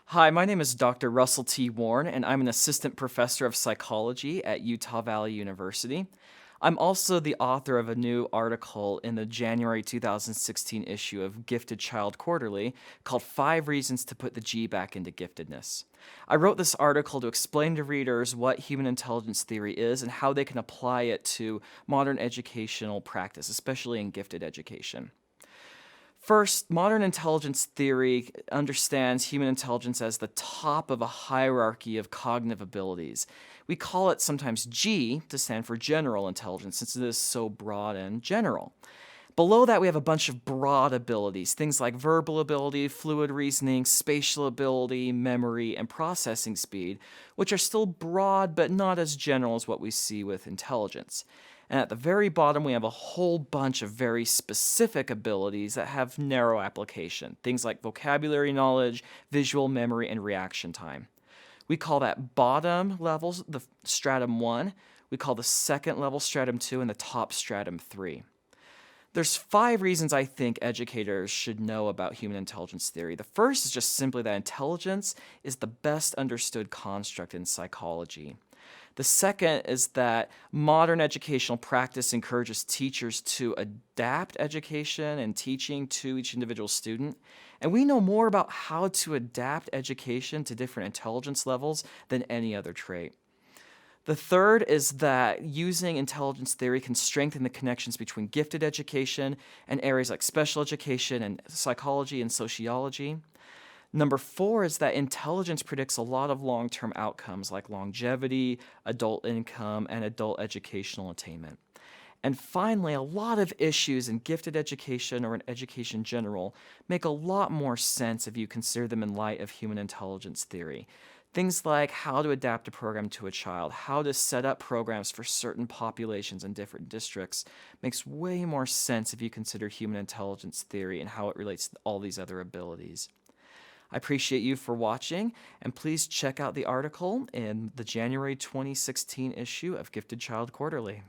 Hi, my name is Dr. Russell T. Warne, and I'm an assistant professor of psychology at Utah Valley University. I'm also the author of a new article in the January 2016 issue of Gifted Child Quarterly called 5 Reasons to Put the G Back into Giftedness. I wrote this article to explain to readers what human intelligence theory is and how they can apply it to modern educational practice, especially in gifted education. First, modern intelligence theory understands human intelligence as the top of a hierarchy of cognitive abilities. We call it sometimes G to stand for general intelligence, since it is so broad and general. Below that, we have a bunch of broad abilities, things like verbal ability, fluid reasoning, spatial ability, memory, and processing speed, which are still broad but not as general as what we see with intelligence. And at the very bottom, we have a whole bunch of very specific abilities that have narrow application, things like vocabulary knowledge, visual memory, and reaction time. We call that bottom levels the stratum 1, we call the second level stratum 2, and the top stratum 3. There's 5 reasons I think educators should know about human intelligence theory. The first is just simply that intelligence is the best understood construct in psychology. The second is that modern educational practice encourages teachers to adapt education and teaching to each individual student. And we know more about how to adapt education to different intelligence levels than any other trait. The third is that using intelligence theory can strengthen the connections between gifted education and areas like special education and psychology and sociology. Number 4 is that intelligence predicts a lot of long-term outcomes like longevity, adult income, and adult educational attainment. And finally, a lot of issues in gifted education or in education in general make a lot more sense if you consider them in light of human intelligence theory. Things like how to adapt a program to a child, how to set up programs for certain populations in different districts makes way more sense if you consider human intelligence theory and how it relates to all these other abilities. I appreciate you for watching, and please check out the article in the January 2016 issue of Gifted Child Quarterly.